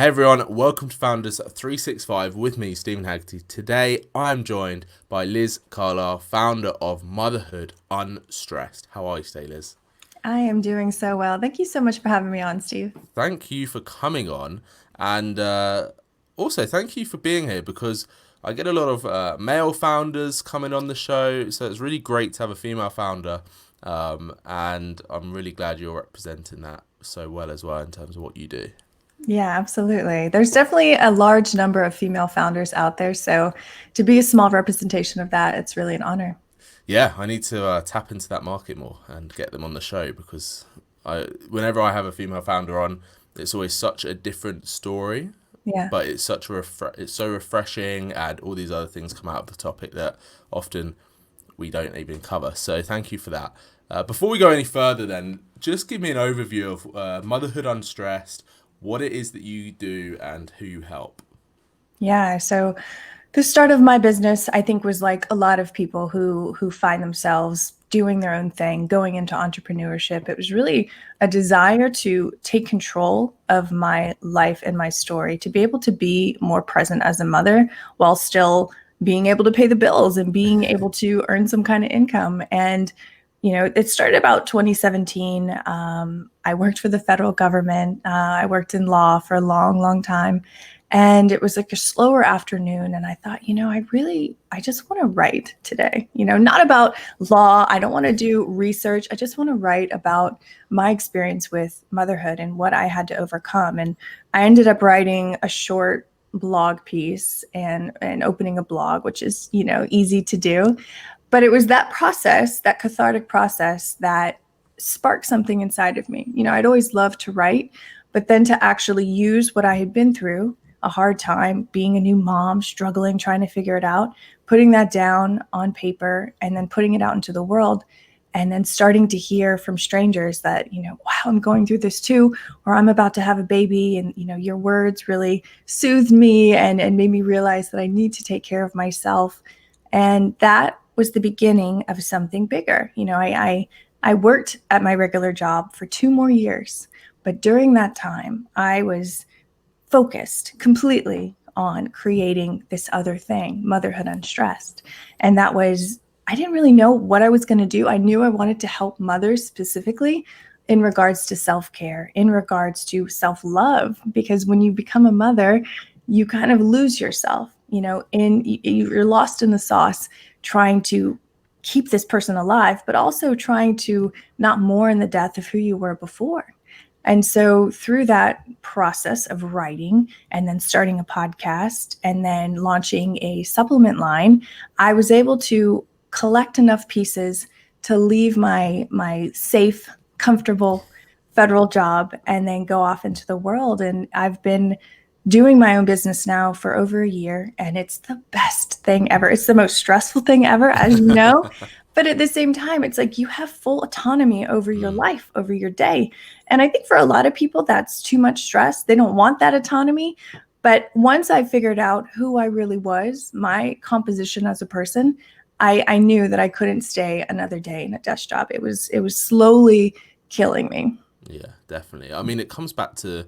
Hey everyone, welcome to Founders 365 with me, Stephen Haggerty. Today I'm joined by Liz Carlile, founder of Motherhood Unstressed. How are you today, Liz? I am doing so well. Thank you so much for having me on, Steve. Thank you for coming on, and also thank you for being here because I get a lot of male founders coming on the show, so it's really great to have a female founder, and I'm really glad you're representing that so well as well in terms of what you do. Yeah, absolutely. There's definitely a large number of female founders out there. So to be a small representation of that, it's really an honor. Yeah, I need to tap into that market more and get them on the show because whenever I have a female founder on, it's always such a different story, Yeah. but it's it's so refreshing, and all these other things come out of the topic that often we don't even cover. So thank you for that. Before we go any further, then just give me an overview of Motherhood Unstressed, what it is that you do, and who you help. Yeah. So the start of my business, I think, was like a lot of people who find themselves doing their own thing, going into entrepreneurship. It was really a desire to take control of my life and my story, to be able to be more present as a mother while still being able to pay the bills and being able to earn some kind of income. And it started about 2017. I worked for the federal government. I worked in law for a long, long time. And it was like a slower afternoon. And I thought, I just want to write today, not about law. I don't want to do research. I just want to write about my experience with motherhood and what I had to overcome. And I ended up writing a short blog piece and opening a blog, which is, easy to do. But it was that process, that cathartic process, that sparked something inside of me. I'd always loved to write, but then to actually use what I had been through, a hard time, being a new mom, struggling, trying to figure it out, putting that down on paper and then putting it out into the world, and then starting to hear from strangers that, wow, I'm going through this too, or I'm about to have a baby. And, your words really soothed me and made me realize that I need to take care of myself. And that was the beginning of something bigger. I worked at my regular job for 2 more years, but during that time, I was focused completely on creating this other thing, Motherhood Unstressed. And that was, I didn't really know what I was going to do. I knew I wanted to help mothers specifically in regards to self-care, in regards to self-love, because when you become a mother, you kind of lose yourself, you're lost in the sauce trying to keep this person alive, but also trying to not mourn the death of who you were before. And so through that process of writing and then starting a podcast and then launching a supplement line, I was able to collect enough pieces to leave my safe, comfortable federal job and then go off into the world. And I've been doing my own business now for over a year, and it's the best thing ever. It's the most stressful thing ever, as you know. But at the same time, it's like you have full autonomy over your Mm, life, over your day. And I think for a lot of people, that's too much stress. They don't want that autonomy. But once I figured out who I really was, my composition as a person, I knew that I couldn't stay another day in a desk job. It was slowly killing me. yeah, definitely. I mean, it comes back to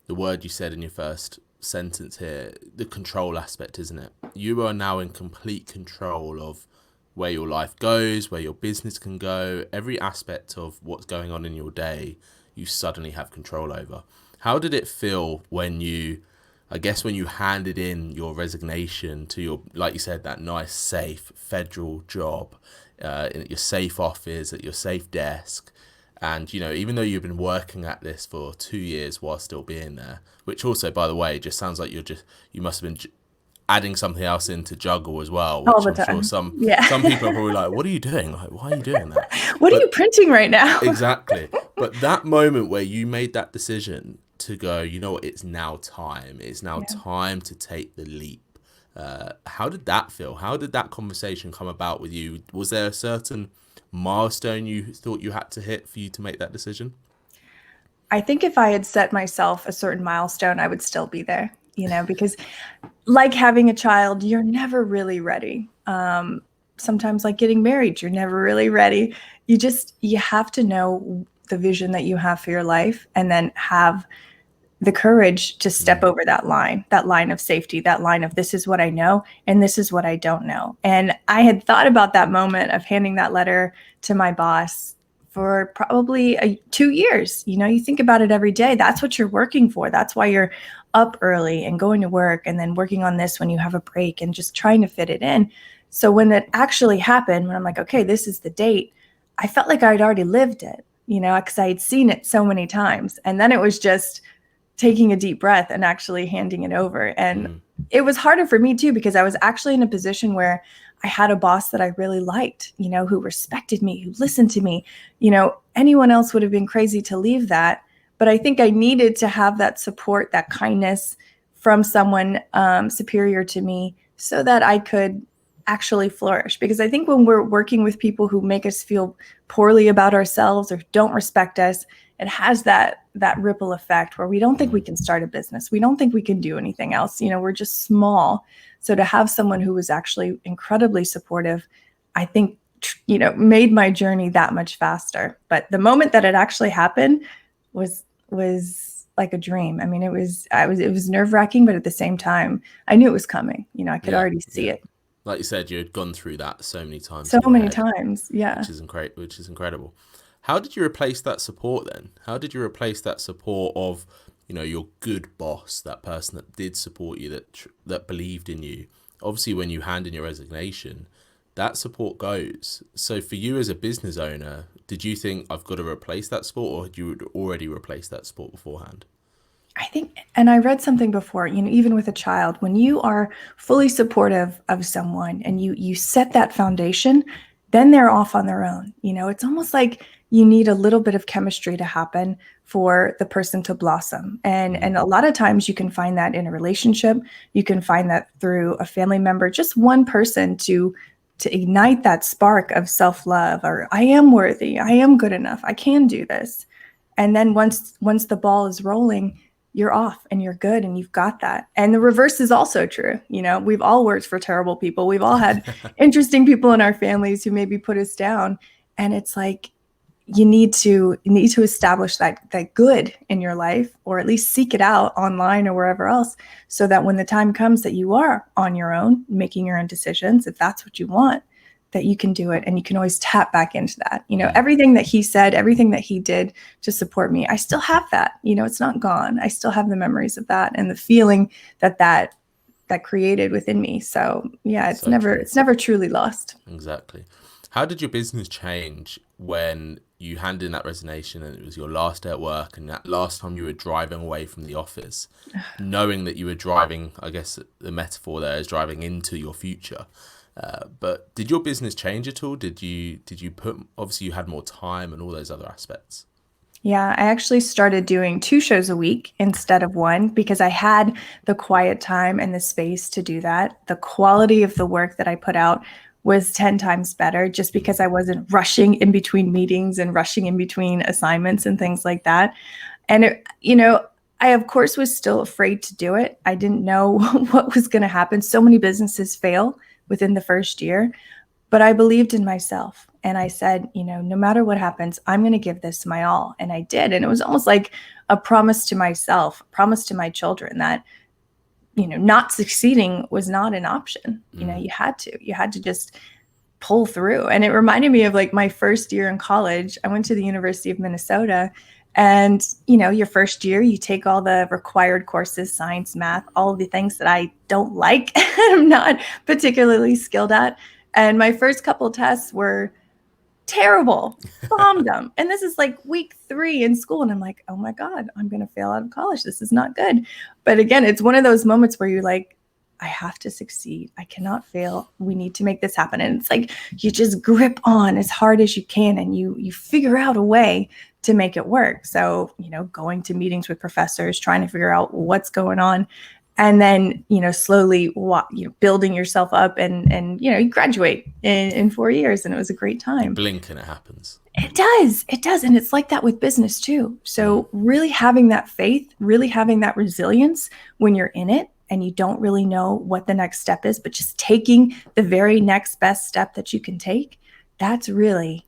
the word you said in your first sentence here, the control aspect, isn't it? You are now in complete control of where your life goes, where your business can go, every aspect of what's going on in your day, you suddenly have control over. How did it feel when I guess, when you handed in your resignation to your, like you said, that nice, safe federal job, at your safe office, at your safe desk? And, even though you've been working at this for 2 years while still being there, which also, by the way, just sounds like you must have been adding something else in to juggle as well, All which the I'm sure time. some Yeah. people are probably like, what are you doing? Like, why are you doing that? What are you But printing right now? exactly. But that moment where you made that decision to go, you know what, it's now time. It's now Yeah. time to take the leap. How did that feel? How did that conversation come about with you? Was there a certain milestone you thought you had to hit for you to make that decision? I think if I had set myself a certain milestone, I would still be there, because like having a child, you're never really ready. Sometimes like getting married, you're never really ready. You have to know the vision that you have for your life and then have the courage to step over that line of safety, that line of this is what I know and this is what I don't know. And I had thought about that moment of handing that letter to my boss for probably 2 years. You know, you think about it every day. That's what you're working for. That's why you're up early and going to work and then working on this when you have a break and just trying to fit it in. So when it actually happened, when I'm like, okay, this is the date, I felt like I'd already lived it, you know, because I had seen it so many times. And then it was just taking a deep breath and actually handing it over. And it was harder for me too, because I was actually in a position where I had a boss that I really liked, you know, who respected me, who listened to me. You know, anyone else would have been crazy to leave that. But I think I needed to have that support, that kindness from someone superior to me so that I could actually flourish. Because I think when we're working with people who make us feel poorly about ourselves or don't respect us, it has that ripple effect where we don't think we can start a business. We don't think we can do anything else. You know, we're just small. So to have someone who was actually incredibly supportive, I think, you know, made my journey that much faster. But the moment that it actually happened was like a dream. I mean, it was nerve-wracking, but at the same time, I knew it was coming. You know, I could already see it. Like you said, you had gone through that so many times. So many times, yeah. Which is incredible. How did you replace that support then? How did you replace that support of, you know, your good boss, that person that did support you, that believed in you? Obviously, when you hand in your resignation, that support goes. So for you as a business owner, did you think I've got to replace that support, or had you already replaced that support beforehand? I think, and I read something before, you know, even with a child, when you are fully supportive of someone and you set that foundation, then they're off on their own. You know, it's almost like you need a little bit of chemistry to happen for the person to blossom. And a lot of times you can find that in a relationship. You can find that through a family member, just one person to ignite that spark of self-love, or I am worthy, I am good enough, I can do this. And then once the ball is rolling, you're off and you're good and you've got that. And the reverse is also true. You know, we've all worked for terrible people. We've all had interesting people in our families who maybe put us down. And it's like, you need to establish that good in your life, or at least seek it out online or wherever else, so that when the time comes that you are on your own, making your own decisions, if that's what you want, that you can do it. And you can always tap back into that. You know, everything that he said, everything that he did to support me, I still have that. You know, it's not gone. I still have the memories of that and the feeling that created within me. So yeah, it's never truly lost. Exactly. How did your business change when you handed in that resignation and it was your last day at work, and that last time you were driving away from the office, knowing that you were driving, I guess the metaphor there is driving into your future? But did your business change at all? Did you put, obviously you had more time and all those other aspects? Yeah, I actually started doing 2 shows a week instead of 1, because I had the quiet time and the space to do that. The quality of the work that I put out was 10 times better, just because I wasn't rushing in between meetings and rushing in between assignments and things like that. And you know, I of course was still afraid to do it. I didn't know what was going to happen. So many businesses fail within the first year, but I believed in myself. And I said, you know, no matter what happens, I'm going to give this my all. And I did. And it was almost like a promise to myself, a promise to my children that, you know, not succeeding was not an option. You know, you had to just pull through. And it reminded me of like my first year in college. I went to the University of Minnesota, and, you know, your first year, you take all the required courses, science, math, all of the things that I don't like, I'm not particularly skilled at. And my first couple tests were terrible, bombed them. And this is like week 3 in school. And I'm like, oh my God, I'm going to fail out of college. This is not good. But again, it's one of those moments where you're like, I have to succeed. I cannot fail. We need to make this happen. And it's like, you just grip on as hard as you can, and you figure out a way to make it work. So, you know, going to meetings with professors, trying to figure out what's going on. And then, you know, slowly, building yourself up, and you know, you graduate in 4 years, and it was a great time. Blink and it happens. It does. And it's like that with business too. So really having that faith, really having that resilience when you're in it and you don't really know what the next step is, but just taking the very next best step that you can take, that's really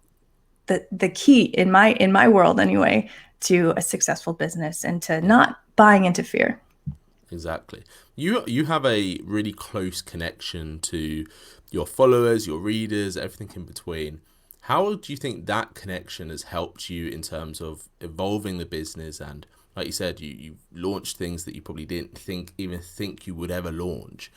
the key in my world anyway, to a successful business, and to not buying into fear. Exactly. You have a really close connection to your followers, your readers, everything in between. How do you think that connection has helped you in terms of evolving the business? And like you said, you've launched things that you probably didn't even think you would ever launch.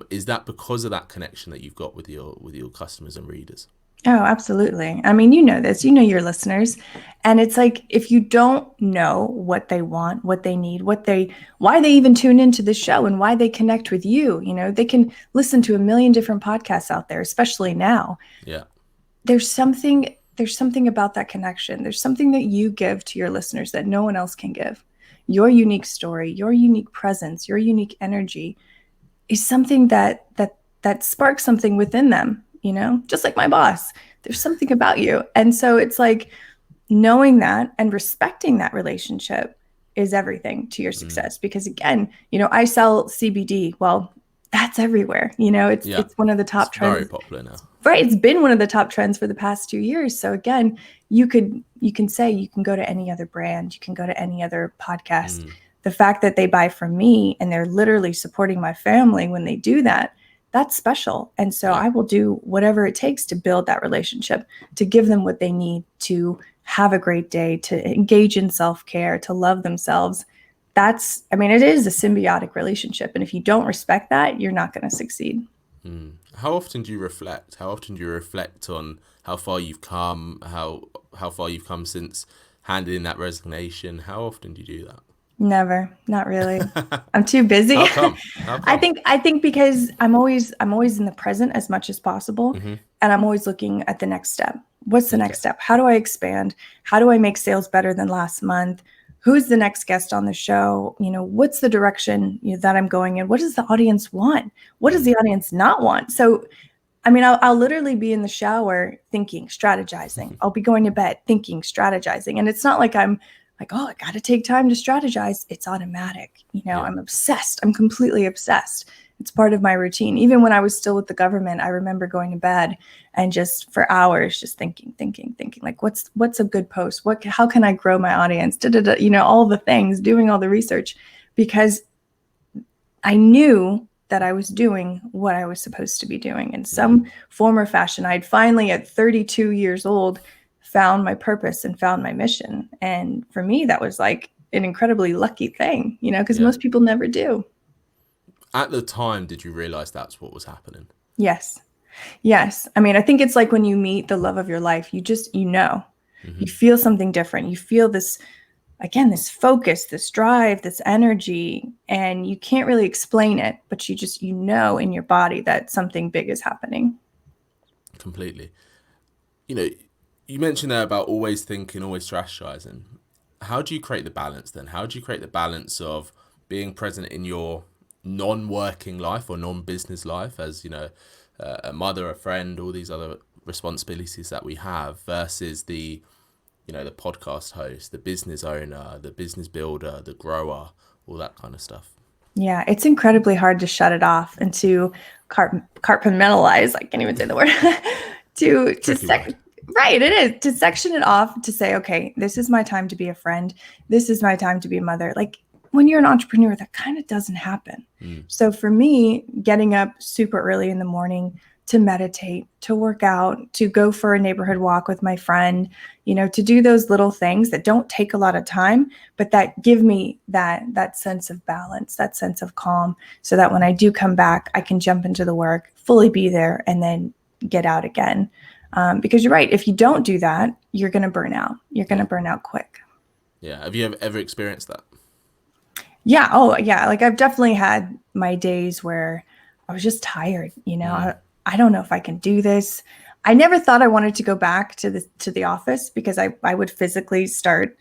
Is that because of that connection that you've got with your customers and readers? Oh, absolutely. I mean, you know this, you know your listeners. And it's like, if you don't know what they want, what they need, why they even tune into the show and why they connect with you, they can listen to a million different podcasts out there, especially now. Yeah. There's something about that connection. There's something that you give to your listeners that no one else can give. Your unique story, your unique presence, your unique energy is something that sparks something within them, just like my boss. There's something about you. And so it's like knowing that and respecting that relationship is everything to your success. Because again, I sell CBD. Well, that's everywhere. It's one of the top trends. Very popular now. Right. It's been one of the top trends for the past 2 years. So again, you can say you can go to any other brand, you can go to any other podcast. The fact that they buy from me and they're literally supporting my family when they do that, that's special. And so I will do whatever it takes to build that relationship, to give them what they need to have a great day, to engage in self-care, to love themselves. It is a symbiotic relationship. And if you don't respect that, you're not going to succeed. How often do you reflect? How often do you reflect on how far you've come, how far you've come since handing in that resignation? How often do you do that? Never, not really. I'm too busy. How come? I think because I'm always in the present as much as possible, and I'm always looking at the next step. What's the next step? How do I expand? How do I make sales better than last month? Who's the next guest on the show? What's the direction that I'm going in? What does the audience want? What does the audience not want? So, I'll literally be in the shower thinking, strategizing. I'll be going to bed thinking, strategizing. And it's not like I'm like, oh, I got to take time to strategize. It's automatic. I'm obsessed. I'm completely obsessed. It's part of my routine. Even when I was still with the government, I remember going to bed and just for hours, just thinking, like, what's a good post? How can I grow my audience? All the things, doing all the research, because I knew that I was doing what I was supposed to be doing in some form or fashion. I'd finally, at 32 years old, found my purpose and found my mission. And for me, that was like an incredibly lucky thing, because most people never do. At the time, did you realize that's what was happening? Yes. I think it's like when you meet the love of your life, you you feel something different. You feel this, again, this focus, this drive, this energy, and you can't really explain it, but you know in your body that something big is happening. Completely. You mentioned there about always thinking, always strategizing. How do you create the balance then? How do you create the balance of being present in your non-working life or non-business life as, a mother, a friend, all these other responsibilities that we have versus the podcast host, the business owner, the business builder, the grower, all that kind of stuff? Yeah, it's incredibly hard to shut it off and to compartmentalize. I can't even say the word. Right, it is. To section it off, to say, okay, this is my time to be a friend. This is my time to be a mother. Like, when you're an entrepreneur, that kind of doesn't happen. So for me, getting up super early in the morning to meditate, to work out, to go for a neighborhood walk with my friend, to do those little things that don't take a lot of time, but that give me that sense of balance, that sense of calm, so that when I do come back, I can jump into the work, fully be there, and then get out again. Because you're right, if you don't do that, you're going to burn out. You're going to burn out quick. Yeah. Have you ever experienced that? Yeah. Oh, yeah. Like, I've definitely had my days where I was just tired. I don't know if I can do this. I never thought I wanted to go back to the office, because I would physically start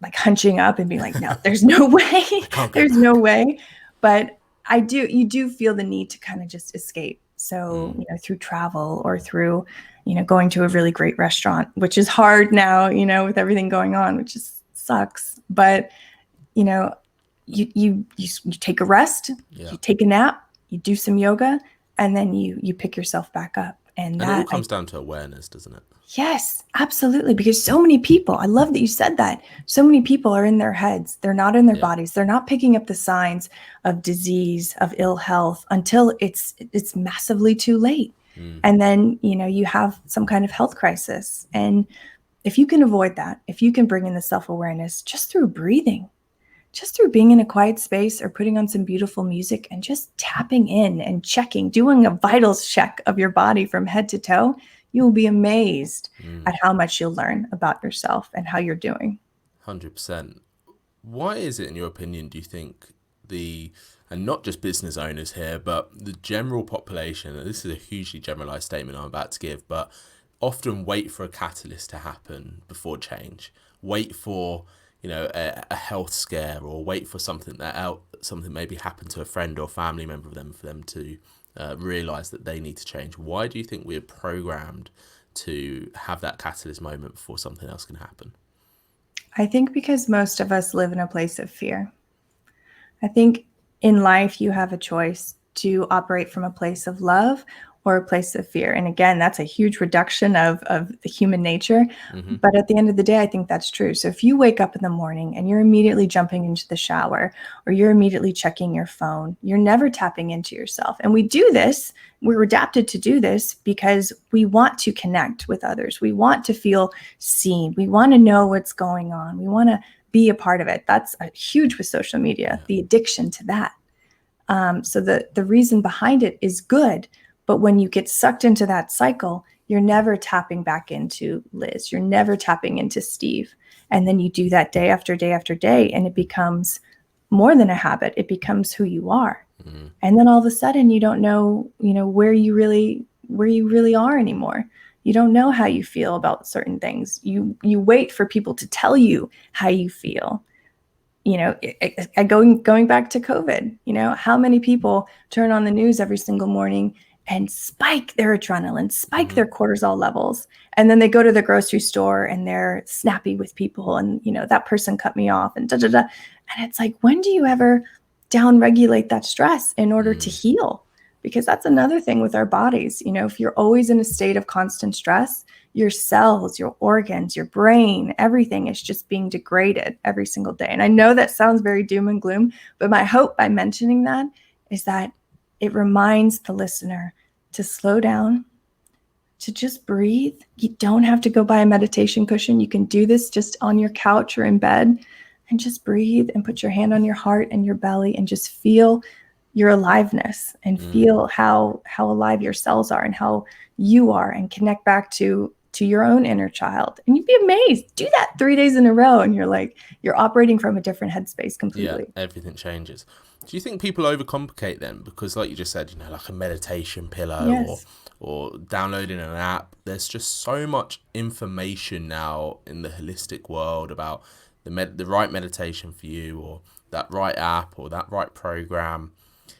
like hunching up and be like, no, there's no way. There's no way. But you do feel the need to kind of just escape. So, through travel or through, going to a really great restaurant, which is hard now, with everything going on, which just sucks. But, you take a rest, you take a nap, you do some yoga, and then you pick yourself back up. And it all comes down to awareness, doesn't it? Yes, absolutely. Because so many people, I love that you said that. So many people are in their heads. They're not in their Yeah. bodies. They're not picking up the signs of disease, of ill health until it's massively too late. And then, you have some kind of health crisis. And if you can avoid that, if you can bring in the self-awareness just through breathing, just through being in a quiet space or putting on some beautiful music and just tapping in and checking, doing a vitals check of your body from head to toe, you will be amazed at how much you'll learn about yourself and how you're doing. 100%. Why is it, in your opinion, do you think and not just business owners here, but the general population, and this is a hugely generalized statement I'm about to give, but often wait for a catalyst to happen before change, wait for, a health scare, or wait for something maybe happened to a friend or family member of them for them to realize that they need to change? Why do you think we're programmed to have that catalyst moment before something else can happen? I think because most of us live in a place of fear. I think in life, you have a choice to operate from a place of love or a place of fear. And again, that's a huge reduction of the human nature. But at the end of the day, I think that's true. So if you wake up in the morning and you're immediately jumping into the shower, or you're immediately checking your phone, you're never tapping into yourself. And we do this, we're adapted to do this because we want to connect with others. We want to feel seen. We want to know what's going on. We want to be a part of it. That's huge with social media, the addiction to that. So the reason behind it is good. But when you get sucked into that cycle, you're never tapping back into Liz. You're never tapping into Steve. And then you do that day after day after day, and it becomes more than a habit. It becomes who you are. And then all of a sudden you don't know, where you really are anymore. You don't know how you feel about certain things. You wait for people to tell you how you feel. Going back to COVID, how many people turn on the news every single morning and spike their adrenaline, spike their cortisol levels. And then they go to the grocery store and they're snappy with people. And, that person cut me off and da-da-da. And it's like, when do you ever downregulate that stress in order to heal? Because that's another thing with our bodies. If you're always in a state of constant stress, your cells, your organs, your brain, everything is just being degraded every single day. And I know that sounds very doom and gloom, but my hope by mentioning that is that it reminds the listener to slow down, to just breathe. You don't have to go buy a meditation cushion. You can do this just on your couch or in bed, and just breathe and put your hand on your heart and your belly and just feel your aliveness and feel how alive your cells are and how you are, and connect back to your own inner child. And you'd be amazed. Do that 3 days in a row and you're operating from a different headspace completely. Yeah, everything changes. Do you think people overcomplicate then? Because like you just said, like a meditation pillow, Yes. or downloading an app, there's just so much information now in the holistic world about the right meditation for you, or that right app, or that right program.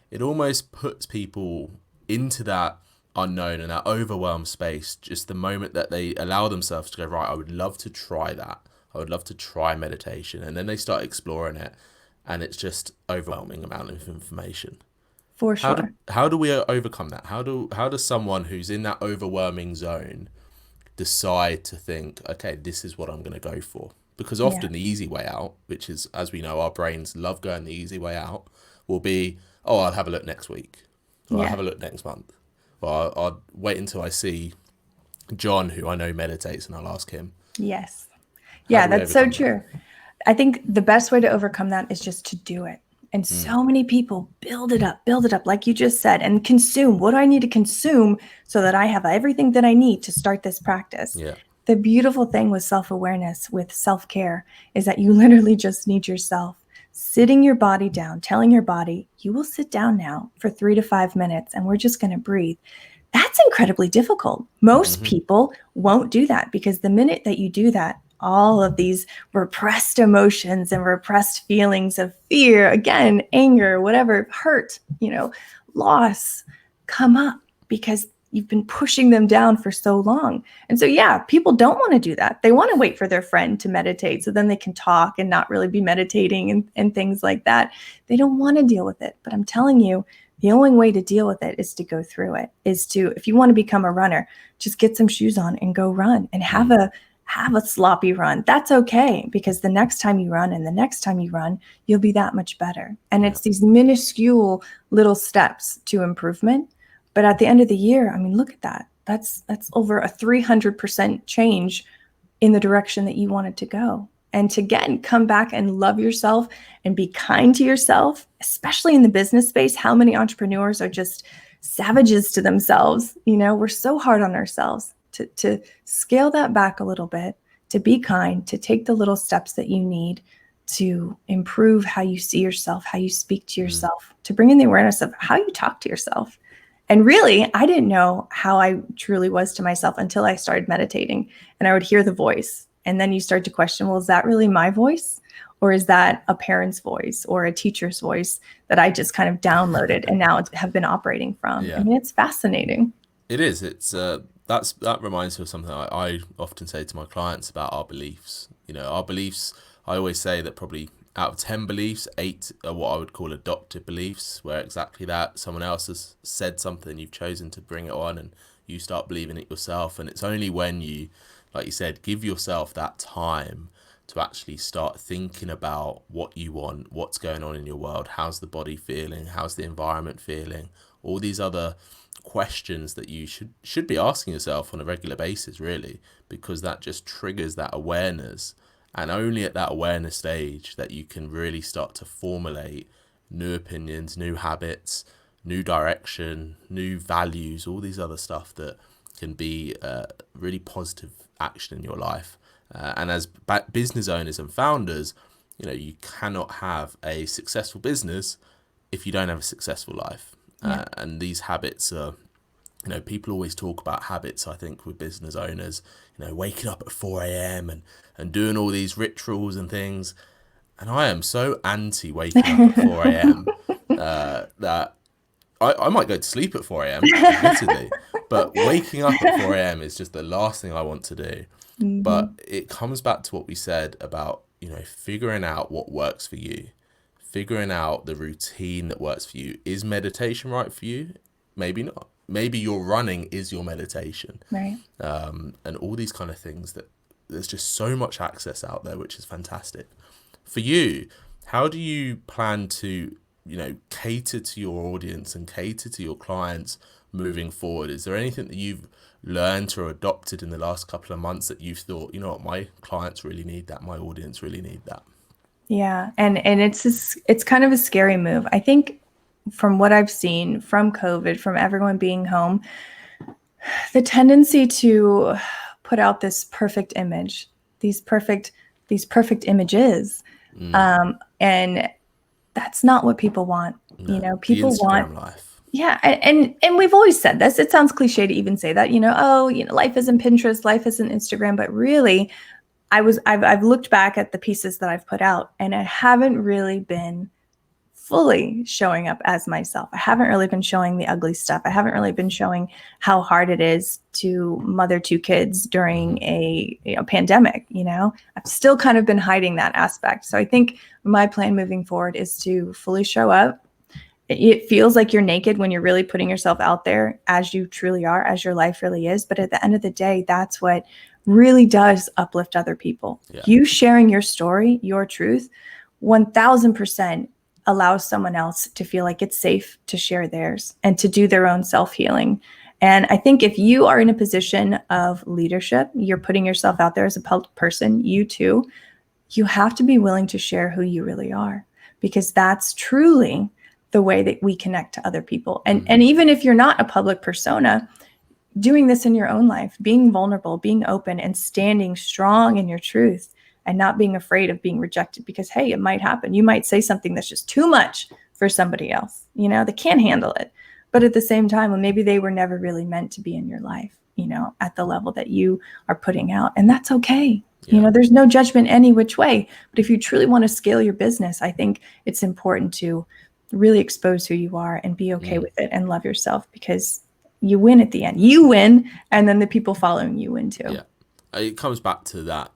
It almost puts people into that unknown and that overwhelmed space just the moment that they allow themselves to go, right, I would love to try that. I would love to try meditation. And then they start exploring it, and it's just overwhelming amount of information. For sure. How do we overcome that? How does someone who's in that overwhelming zone decide to think, okay, this is what I'm going to go for? Because often the easy way out, which is, as we know, our brains love going the easy way out, will be, oh, I'll have a look next week, or I'll have a look next month, or I'll wait until I see John, who I know meditates, and I'll ask him. Yes. Yeah, that's so true. I think the best way to overcome that is just to do it. And so many people build it up, like you just said, and consume. What do I need to consume so that I have everything that I need to start this practice? Yeah. The beautiful thing with self-awareness, with self-care, is that you literally just need yourself. Sitting your body down, telling your body, you will sit down now for 3 to 5 minutes, and we're just going to breathe. That's incredibly difficult. Most people won't do that, because the minute that you do that, all of these repressed emotions and repressed feelings of fear, again, anger, whatever, hurt, loss, come up, because you've been pushing them down for so long. And so, yeah, people don't want to do that. They want to wait for their friend to meditate so then they can talk and not really be meditating and things like that. They don't want to deal with it. But I'm telling you, the only way to deal with it is to go through it, is to, if you want to become a runner, just get some shoes on and go run and have a sloppy run. That's okay, because the next time you run and the next time you run, you'll be that much better. And it's these minuscule little steps to improvement. But at the end of the year, I mean, look at that. That's over a 300% change in the direction that you wanted to go. And to, again, come back and love yourself and be kind to yourself, especially in the business space. How many entrepreneurs are just savages to themselves? You know, we're so hard on ourselves. To scale that back a little bit, to be kind, to take the little steps that you need to improve how you see yourself, how you speak to yourself, to bring in the awareness of how you talk to yourself. And really, I didn't know how I truly was to myself until I started meditating, and I would hear the voice. And then you start to question, well, is that really my voice? Or is that a parent's voice or a teacher's voice that I just kind of downloaded and now have been operating from? Yeah. I mean, it's fascinating. It is. That reminds me of something I often say to my clients about our beliefs. You know, our beliefs, I always say that probably out of 10 beliefs, 8 are what I would call adopted beliefs, where exactly that, someone else has said something, you've chosen to bring it on and you start believing it yourself. And it's only when you, like you said, give yourself that time to actually start thinking about what you want, what's going on in your world, how's the body feeling, how's the environment feeling, all these other questions that you should be asking yourself on a regular basis, really, because that just triggers that awareness. And only at that awareness stage that you can really start to formulate new opinions, new habits, new direction, new values, all these other stuff that can be really positive action in your life. And as business owners and founders, you know, you cannot have a successful business if you don't have a successful life. And these habits are, you know, people always talk about habits, I think, with business owners, you know, waking up at 4 a.m. and doing all these rituals and things. And I am so anti waking up at 4 a.m. That I might go to sleep at 4 a.m., admittedly, but waking up at 4 a.m. is just the last thing I want to do. But it comes back to what we said about, you know, figuring out what works for you, figuring out the routine that works for you. Is meditation right for you? Maybe not. Maybe your running is your meditation. Right. And all these kind of things that there's just so much access out there, which is fantastic. For you, how do you plan to, you know, cater to your audience and cater to your clients moving forward? Is there anything that you've learned or adopted in the last couple of months that you've thought, you know what, my clients really need that, my audience really need that? Yeah. And it's kind of a scary move. I think from what I've seen from COVID, from everyone being home, the tendency to put out this perfect image, these perfect images. And that's not what people want. No, you know, people the Instagram want life. Yeah. And we've always said this. It sounds cliche to even say that, you know, oh, you know, life isn't Pinterest, life isn't Instagram, but really I've looked back at the pieces that I've put out and I haven't really been fully showing up as myself. I haven't really been showing the ugly stuff. I haven't really been showing how hard it is to mother 2 kids during a pandemic. You know, I've still kind of been hiding that aspect. So I think my plan moving forward is to fully show up. It feels like you're naked when you're really putting yourself out there as you truly are, as your life really is. But at the end of the day, that's what really does uplift other people. Yeah. You sharing your story, your truth, 1000% allows someone else to feel like it's safe to share theirs and to do their own self-healing. And I think if you are in a position of leadership, you're putting yourself out there as a public person, you too, you have to be willing to share who you really are, because that's truly the way that we connect to other people. And even if you're not a public persona, doing this in your own life, being vulnerable, being open, and standing strong in your truth and not being afraid of being rejected, because, hey, it might happen. You might say something that's just too much for somebody else. You know, they can't handle it. But at the same time, well, maybe they were never really meant to be in your life, you know, at the level that you are putting out. And that's okay. Yeah. You know, there's no judgment any which way. But if you truly want to scale your business, I think it's important to really expose who you are and be okay with it and love yourself, because you win at the end. You win, and then the people following you win too. Yeah, it comes back to that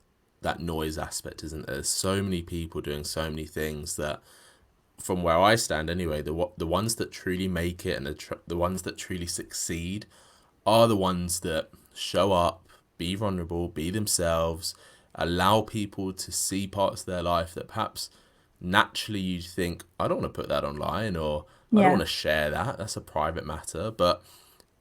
noise aspect, isn't there? There's so many people doing so many things that, from where I stand anyway, the ones that truly make it and the ones that truly succeed are the ones that show up, be vulnerable, be themselves, allow people to see parts of their life that perhaps naturally you think, I don't want to put that online, or I don't want to share that. That's a private matter. But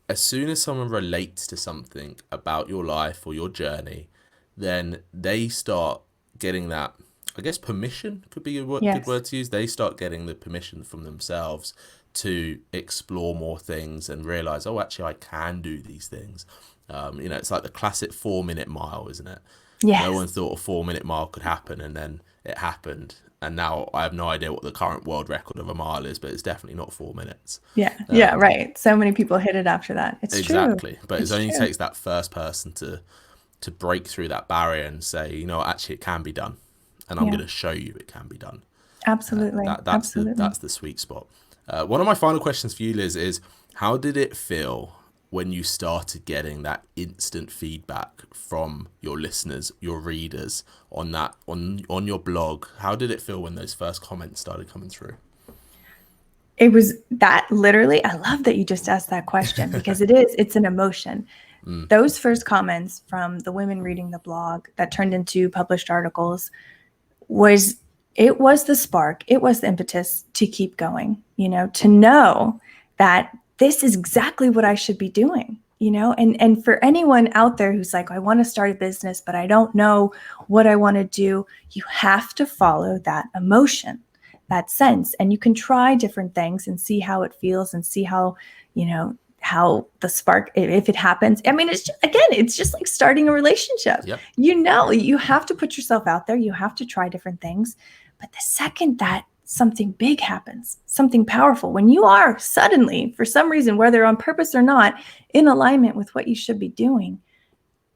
as soon as someone relates to something about your life or your journey, then they start getting that, I guess permission could be a good word to use. They start getting the permission from themselves to explore more things and realize, oh, actually, I can do these things. It's like the classic 4-minute mile, isn't it? Yes. No one thought a 4-minute mile could happen, and then it happened. And now I have no idea what the current world record of a mile is, but it's definitely not 4 minutes. Yeah, right. So many people hit it after that. It's exactly. True. But it only takes that first person to break through that barrier and say, actually, it can be done. And I'm going to show you it can be done. Absolutely. That's the sweet spot. One of my final questions for you, Liz, is how did it feel when you started getting that instant feedback from your listeners, your readers on your blog? How did it feel when those first comments started coming through? It was that literally, I love that you just asked that question because it's an emotion. Those first comments from the women reading the blog that turned into published articles was the spark. It was the impetus to keep going, to know that this is exactly what I should be doing, and for anyone out there who's like, I want to start a business, but I don't know what I want to do. You have to follow that emotion, that sense, and you can try different things and see how it feels and see how the spark, if it happens. I mean, it's just like starting a relationship. Yep. You have to put yourself out there. You have to try different things. But the second that something big happens, something powerful, when you are suddenly, for some reason, whether on purpose or not, in alignment with what you should be doing,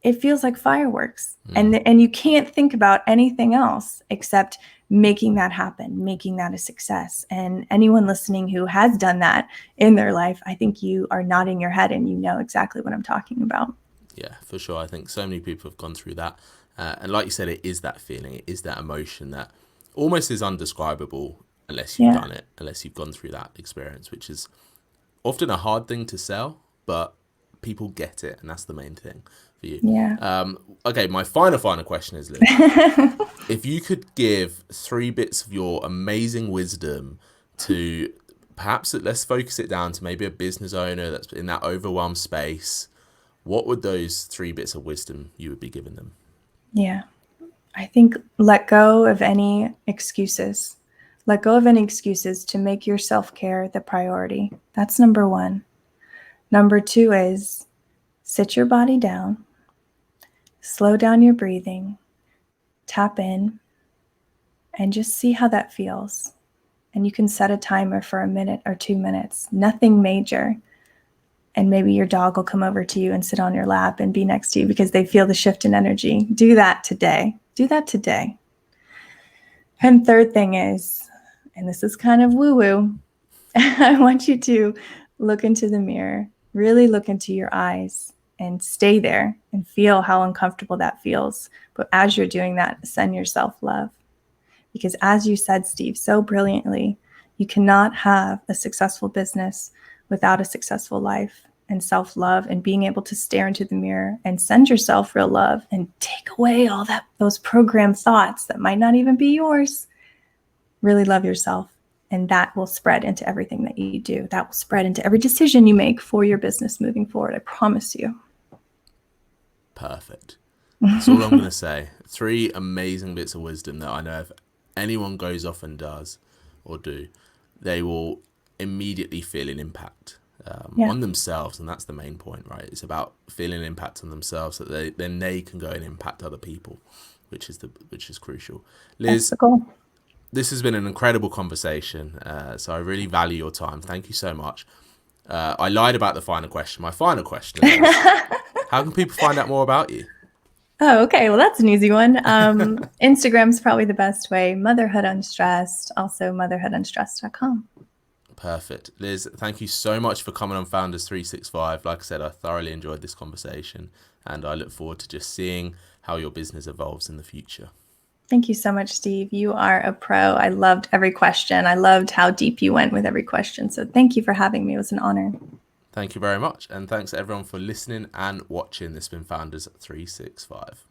it feels like fireworks. And you can't think about anything else except making that happen, making that a success. And anyone listening who has done that in their life, I think you are nodding your head and you know exactly what I'm talking about. Yeah, for sure. I think so many people have gone through that. And like you said, it is that feeling, it is that emotion that almost is undescribable unless you've done it, unless you've gone through that experience, which is often a hard thing to sell, but people get it. And that's the main thing for you. Yeah. Okay, my final question is, Liz, if you could give 3 bits of your amazing wisdom to perhaps, let's focus it down to maybe a business owner that's in that overwhelmed space, what would those 3 bits of wisdom you would be giving them? Yeah. I think let go of any excuses. Let go of any excuses to make your self-care the priority. That's number 1. Number 2 is sit your body down, slow down your breathing, tap in, and just see how that feels. And you can set a timer for 1 minute or 2 minutes, nothing major. And maybe your dog will come over to you and sit on your lap and be next to you because they feel the shift in energy. Do that today. And third thing is, and this is kind of woo-woo, I want you to look into the mirror, really look into your eyes and stay there and feel how uncomfortable that feels. But as you're doing that, send yourself love. Because as you said, Steve, so brilliantly, you cannot have a successful business without a successful life and self-love and being able to stare into the mirror and send yourself real love and take away all those programmed thoughts that might not even be yours. Really love yourself. And that will spread into everything that you do. That will spread into every decision you make for your business moving forward. I promise you. Perfect. That's all I'm going to say. 3 amazing bits of wisdom that I know if anyone goes off and does or do, they will immediately feel an impact on themselves. And that's the main point, right? It's about feeling an impact on themselves so that they can go and impact other people, which is crucial. Liz, this has been an incredible conversation. So I really value your time. Thank you so much. I lied about the final question. My final question is, how can people find out more about you? Oh, okay. Well, that's an easy one. Instagram's probably the best way. Motherhood Unstressed. Also, motherhoodunstressed.com. Perfect. Liz, thank you so much for coming on Founders 365. Like I said, I thoroughly enjoyed this conversation, and I look forward to just seeing how your business evolves in the future. Thank you so much, Steve. You are a pro. I loved every question. I loved how deep you went with every question. So thank you for having me. It was an honor. Thank you very much. And thanks everyone for listening and watching. This has been Founders 365.